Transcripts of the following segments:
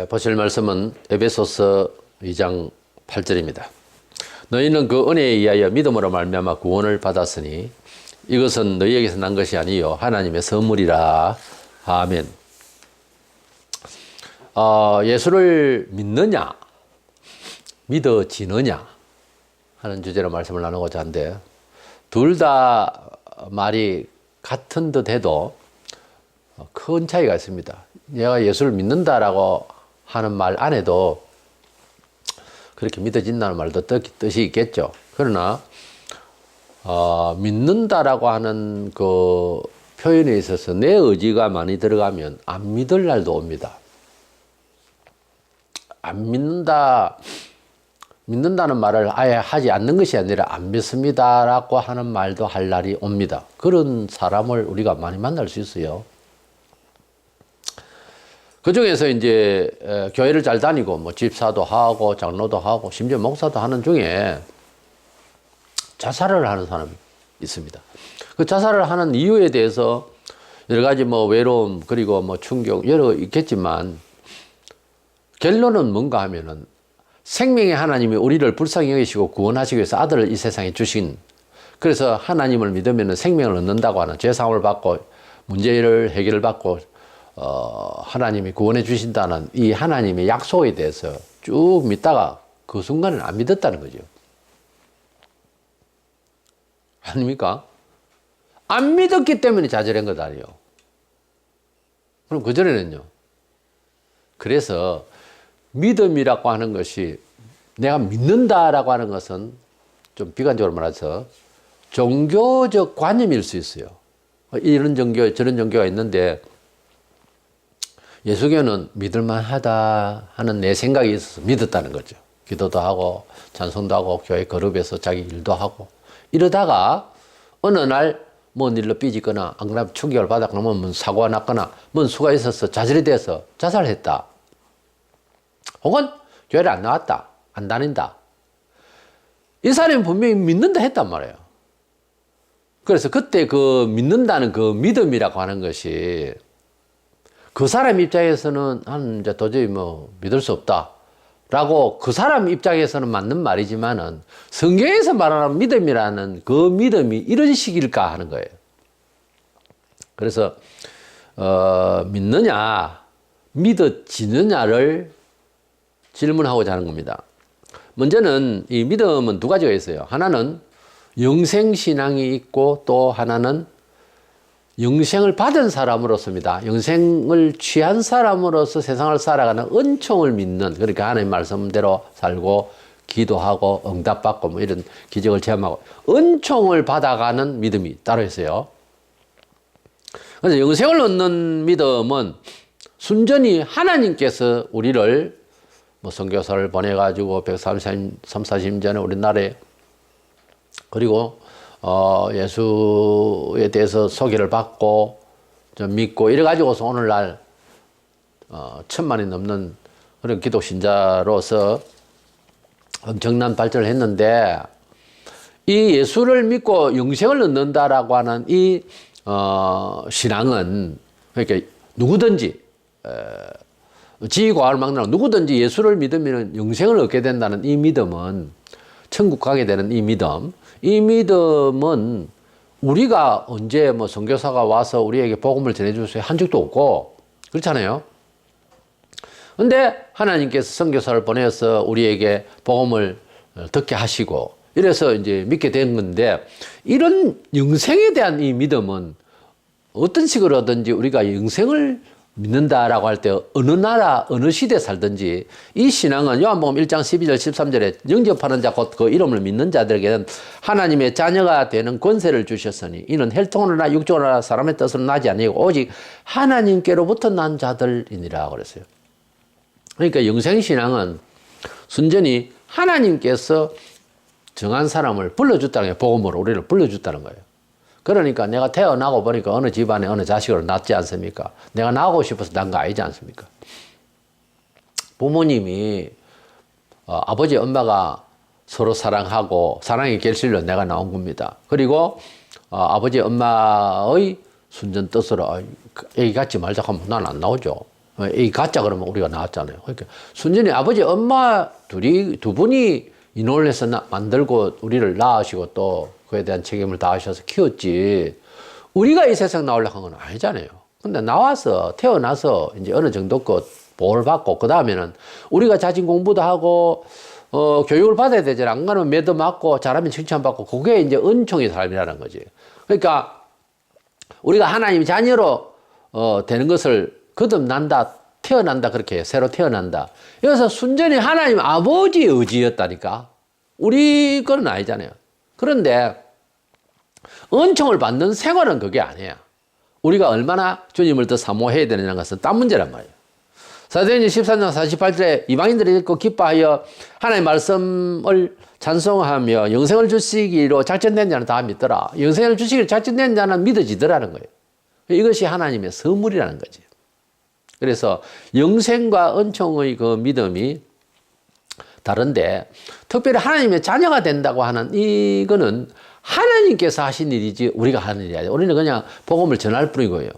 보실 말씀은 에베소서 2장 8절입니다. 너희는 그 은혜에 의하여 믿음으로 말미암아 구원을 받았으니 이것은 너희에게서 난 것이 아니요 하나님의 선물이라. 아멘. 예수를 믿느냐 믿어지느냐 하는 주제로 말씀을 나누고자 하는데, 둘 다 말이 같은 듯 해도 큰 차이가 있습니다. 내가 예수를 믿는다라고 하는 말 안에도 그렇게 믿어진다는 말도 뜻이 있겠죠. 그러나 믿는다라고 하는 그 표현에 있어서 내 의지가 많이 들어가면 안 믿을 날도 옵니다. 안 믿는다는 말을 아예 하지 않는 것이 아니라 안 믿습니다라고 하는 말도 할 날이 옵니다. 그런 사람을 우리가 많이 만날 수 있어요. 그 중에서 이제 교회를 잘 다니고 뭐 집사도 하고 장로도 하고 심지어 목사도 하는 중에 자살을 하는 사람이 있습니다. 그 자살을 하는 이유에 대해서 여러 가지 뭐 외로움 그리고 뭐 충격 여러 있겠지만, 결론은 뭔가 하면은 생명의 하나님이 우리를 불쌍히 여기시고 구원하시기 위해서 아들을 이 세상에 주신, 그래서 하나님을 믿으면 생명을 얻는다고 하는, 죄사함을 받고 문제를 해결을 받고 하나님이 구원해 주신다는 이 하나님의 약속에 대해서 쭉 믿다가 그 순간은 안 믿었다는 거죠. 아닙니까? 안 믿었기 때문에 좌절한 것 아니에요. 그럼 그전에는요. 그래서 믿음이라고 하는 것이, 내가 믿는다라고 하는 것은 좀 비관적으로 말해서 종교적 관념일 수 있어요. 이런 종교 저런 종교가 있는데 예수교는 믿을만하다 하는 내 생각이 있어서 믿었다는 거죠. 기도도 하고 찬송도 하고 교회 그룹에서 자기 일도 하고 이러다가 어느 날 뭔 일로 삐지거나 안 그러면 충격을 받았거나 뭔 사고가 났거나 뭔 수가 있어서 좌절이 돼서 자살했다. 혹은 교회를 안 나왔다. 안 다닌다. 이 사람이 분명히 믿는다 했단 말이에요. 그래서 그때 그 믿는다는 그 믿음이라고 하는 것이 그 사람 입장에서는 이제 도저히 뭐 믿을 수 없다 라고 그 사람 입장에서는 맞는 말이지만은 성경에서 말하는 믿음이라는 그 믿음이 이런 식일까 하는 거예요. 그래서 믿느냐 믿어지느냐를 질문하고자 하는 겁니다. 먼저는 이 믿음은 두 가지가 있어요. 하나는 영생신앙이 있고 또 하나는 영생을 받은 사람으로서입니다. 영생을 취한 사람으로서 세상을 살아가는 은총을 믿는, 그러니까 하나님 말씀대로 살고 기도하고 응답받고 뭐 이런 기적을 체험하고 은총을 받아가는 믿음이 따로 있어요. 그래서 영생을 얻는 믿음은 순전히 하나님께서 우리를 뭐 선교사를 보내가지고 130, 전에 우리나라에, 그리고 예수에 대해서 소개를 받고 좀 믿고 이래가지고서 오늘날 1000만이 넘는 그런 기독 신자로서 엄청난 발전을 했는데, 이 예수를 믿고 영생을 얻는다라고 하는 이 신앙은, 그러니까 누구든지 지위고하를 막론하고 누구든지 예수를 믿으면 영생을 얻게 된다는 이 믿음은, 천국 가게 되는 이 믿음은 우리가 언제 뭐 선교사가 와서 우리에게 복음을 전해주세요 한 적도 없고 그렇잖아요. 근데 하나님께서 선교사를 보내서 우리에게 복음을 듣게 하시고 이래서 이제 믿게 된 건데, 이런 영생에 대한 이 믿음은 어떤 식으로든지 우리가 영생을 믿는다라고 할 때 어느 나라 어느 시대에 살든지 이 신앙은 요한복음 1장 12절 13절에 영접하는 자 곧 그 이름을 믿는 자들에게는 하나님의 자녀가 되는 권세를 주셨으니 이는 혈통으로나 육적으로나 사람의 뜻으로 나지 아니고 오직 하나님께로부터 난 자들이니라 그랬어요. 그러니까 영생신앙은 순전히 하나님께서 정한 사람을 불러줬다는 거예요. 복음으로 우리를 불러줬다는 거예요. 그러니까 내가 태어나고 보니까 어느 집안에 어느 자식으로 낳지 않습니까? 내가 낳고 싶어서 낳은 거 아니지 않습니까? 부모님이 아버지 엄마가 서로 사랑하고 사랑의 결실로 내가 나온 겁니다. 그리고 아버지 엄마의 순전 뜻으로 애기 갖지 말자 하면 난 안 나오죠. 이 가짜 그러면 우리가 나왔잖아요. 그러니까 순전히 아버지, 엄마 두 분이 인원을 해서 만들고 우리를 낳으시고 또 그에 대한 책임을 다하셔서 키웠지. 우리가 이 세상 나오려고 한 건 아니잖아요. 근데 태어나서 이제 어느 정도 보호를 받고, 그 다음에는 우리가 자진 공부도 하고, 교육을 받아야 되잖아. 안 가면 매도 맞고, 잘하면 칭찬받고, 그게 이제 은총의 삶이라는 거지. 그러니까, 우리가 하나님의 자녀로, 되는 것을 거듭난다, 태어난다, 그렇게 새로 태어난다. 여기서 순전히 하나님 아버지의 의지였다니까. 우리 거는 아니잖아요. 그런데, 은총을 받는 생활은 그게 아니야. 우리가 얼마나 주님을 더 사모해야 되느냐는 것은 딴 문제란 말이에요. 사도행전 13장 48절에 이방인들이 읽고 기뻐하여 하나님의 말씀을 찬송하며 영생을 주시기로 작정된 자는 다 믿더라. 영생을 주시기로 작정된 자는 믿어지더라는 거예요. 이것이 하나님의 선물이라는 거지. 그래서 영생과 은총의 그 믿음이 다른데, 특별히 하나님의 자녀가 된다고 하는 이거는 하나님께서 하신 일이지 우리가 하는 일이 아니에요. 우리는 그냥 복음을 전할 뿐이고요.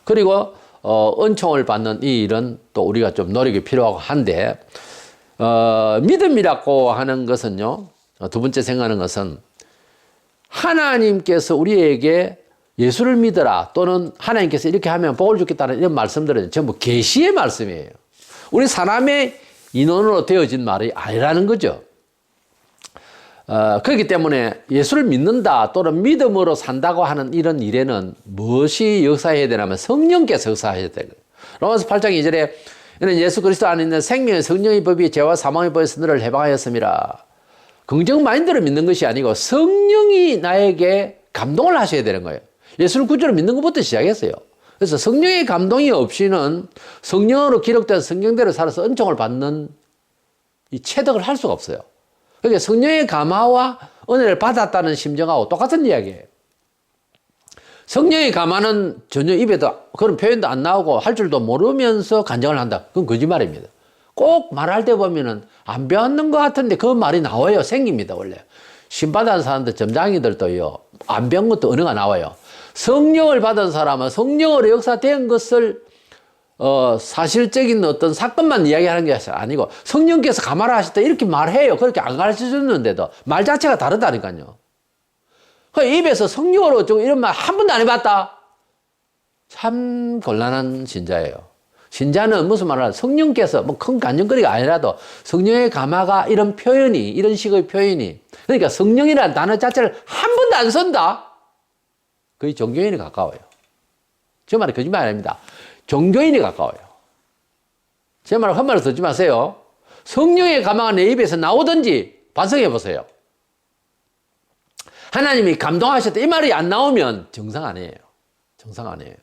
그리고 은총을 받는 이 일은 또 우리가 좀 노력이 필요하고 한데, 믿음이라고 하는 것은요, 두 번째 생각하는 것은 하나님께서 우리에게 예수를 믿어라, 또는 하나님께서 이렇게 하면 복을 주겠다는 이런 말씀들은 전부 계시의 말씀이에요. 우리 사람의 인원으로 되어진 말이 아니라는 거죠. 그렇기 때문에 예수를 믿는다 또는 믿음으로 산다고 하는 이런 일에는 무엇이 역사해야 되냐면 성령께서 역사해야 돼요. 로마서 8장 2절에 이는 예수 그리스도 안에 있는 생명의 성령의 법이 죄와 사망의 법에서 너를 해방하였음이라. 긍정 마인드를 믿는 것이 아니고 성령이 나에게 감동을 하셔야 되는 거예요. 예수를 구주로 믿는 것부터 시작했어요. 그래서 성령의 감동이 없이는 성령으로 기록된 성경대로 살아서 은총을 받는 이 체득을 할 수가 없어요. 그러니까 성령의 감화와 은혜를 받았다는 심정하고 똑같은 이야기예요. 성령의 감화는 전혀 입에도 그런 표현도 안 나오고 할 줄도 모르면서 간증을 한다. 그건 거짓말입니다. 꼭 말할 때 보면은 안 배웠는 것 같은데 그 말이 나와요. 생깁니다, 원래. 신받은 사람들, 점장이들도요, 안 배운 것도 언어가 나와요. 성령을 받은 사람은 성령으로 역사된 것을 사실적인 어떤 사건만 이야기하는 게 아니고 성령께서 감화를 하셨다 이렇게 말해요. 그렇게 안 가르쳐 줬는데도 말 자체가 다르다니까요. 입에서 성령으로 좀 이런 말 한 번도 안 해봤다? 참 곤란한 신자예요. 신자는 무슨 말을 하냐, 성령께서 뭐 큰 간증거리가 아니라도 성령의 감화가 이런 표현이, 이런 식의 표현이, 그러니까 성령이라는 단어 자체를 한 번도 안 쓴다? 거의 종교인에 가까워요. 저 말이 거짓말 아닙니다. 종교인에 가까워요. 제 말을 헛말로 듣지 마세요. 성령의 감화가 내 입에서 나오든지 반성해 보세요. 하나님이 감동하셨다 이 말이 안 나오면 정상 아니에요. 정상 아니에요.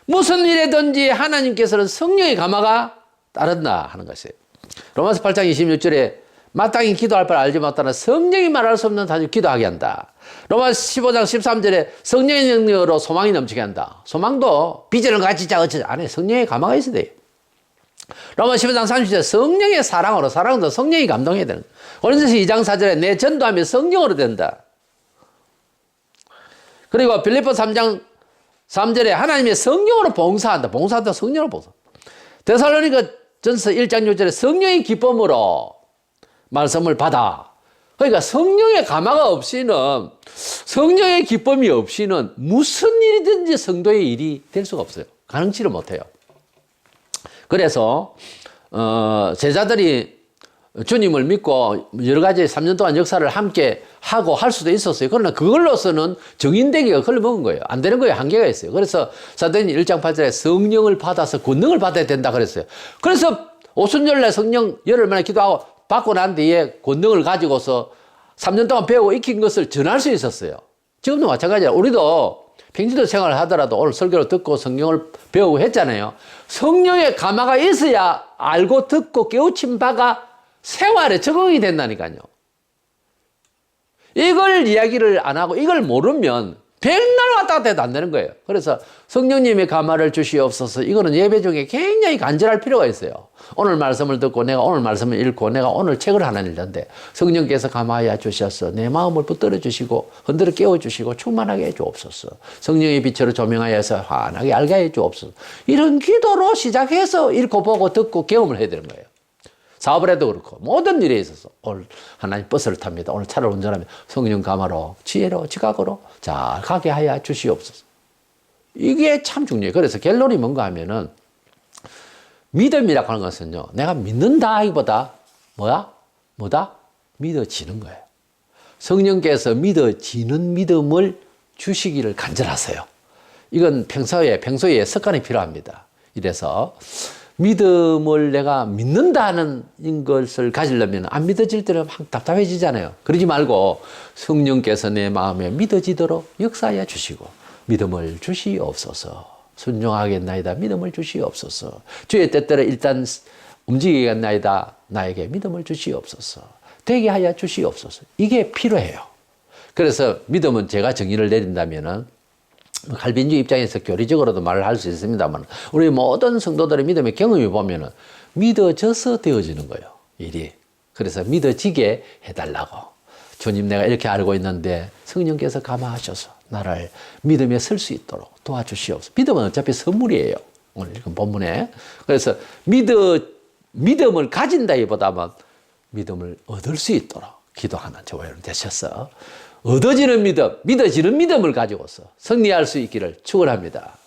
무슨 일에든지 하나님께서는 성령의 감화가 따른다 하는 것이에요. 로마서 8장 26절에 마땅히 기도할 바를 알지 못하나 성령이 말할 수 없는 단지 기도하게 한다. 로마서 15장 13절에 성령의 능력으로 소망이 넘치게 한다. 소망도 비전을 가지자 어쩌자 안에 성령의 감화가 있어야 돼요. 로마서 15장 30절에 성령의 사랑으로, 사랑도 성령이 감동해야 되는 거예요. 고린도서 2장 4절에 내 전도하면 성령으로 된다. 그리고 빌립보 3장 3절에 하나님의 성령으로 봉사한다. 봉사한다. 성령으로 봉사. 데살로니가 전서 1장 6절에 성령의 기쁨으로 말씀을 받아. 그러니까 성령의 감화가 없이는, 성령의 기쁨이 없이는 무슨 일이든지 성도의 일이 될 수가 없어요. 가능치를 못해요. 그래서 제자들이 주님을 믿고 여러 가지 3년 동안 역사를 함께 하고 할 수도 있었어요. 그러나 그걸로서는 정인되기가 걸려먹은 거예요. 안 되는 거예요. 한계가 있어요. 그래서 사도행전 1장 8절에 성령을 받아서 권능을 받아야 된다 그랬어요. 그래서 오순절날 성령 열흘 만에 기도하고 받고 난 뒤에 권능을 가지고서 3년 동안 배우고 익힌 것을 전할 수 있었어요. 지금도 마찬가지예요. 우리도 평지도 생활을 하더라도 오늘 설교를 듣고 성경을 배우고 했잖아요. 성령의 감화가 있어야 알고 듣고 깨우친 바가 생활에 적응이 된다니까요. 이걸 이야기를 안 하고 이걸 모르면 백날 왔다 갔다 해도 안 되는 거예요. 그래서 성령님의 감화를 주시옵소서. 이거는 예배 중에 굉장히 간절할 필요가 있어요. 오늘 말씀을 듣고 내가 오늘 말씀을 읽고 내가 오늘 책을 하나 읽는데 성령께서 감화하여 주셔서 내 마음을 붙들어 주시고 흔들어 깨워 주시고 충만하게 해 주옵소서. 성령의 빛으로 조명하여서 환하게 알게 해 주옵소서. 이런 기도로 시작해서 읽고 보고 듣고 경험을 해야 되는 거예요. 사업을 해도 그렇고 모든 일에 있어서 오늘 하나님 버스를 탑니다. 오늘 차를 운전하면 성령 감화로 지혜로 지각으로 잘 가게 하여 주시옵소서. 이게 참 중요해요. 그래서 결론이 뭔가 하면은 믿음이라고 하는 것은요, 내가 믿는다 하기보다 뭐다? 믿어지는 거예요. 성령께서 믿어지는 믿음을 주시기를 간절하세요. 이건 평소에 습관이 필요합니다. 이래서 믿음을 내가 믿는다는 것을 가지려면 안 믿어질 때는 막 답답해지잖아요. 그러지 말고 성령께서 내 마음에 믿어지도록 역사하여 주시고 믿음을 주시옵소서. 순종하겠나이다. 믿음을 주시옵소서. 주의 뜻대로 일단 움직이겠나이다. 나에게 믿음을 주시옵소서. 되게 하여 주시옵소서. 이게 필요해요. 그래서 믿음은 제가 정의를 내린다면은 칼빈주의 입장에서 교리적으로도 말을 할 수 있습니다만 우리 모든 성도들의 믿음의 경험이 보면은 믿어져서 되어지는 거예요. 일이. 그래서 믿어지게 해달라고. 주님 내가 이렇게 알고 있는데 성령께서 감화하셔서 나를 믿음에 설 수 있도록 도와주시옵소서. 믿음은 어차피 선물이에요. 오늘 읽은 본문에. 그래서 믿음을 가진다기보다는 믿음을 얻을 수 있도록 기도하는 저와 여러분 되셔서 얻어지는 믿음, 믿어지는 믿음을 가지고서 승리할 수 있기를 축원합니다.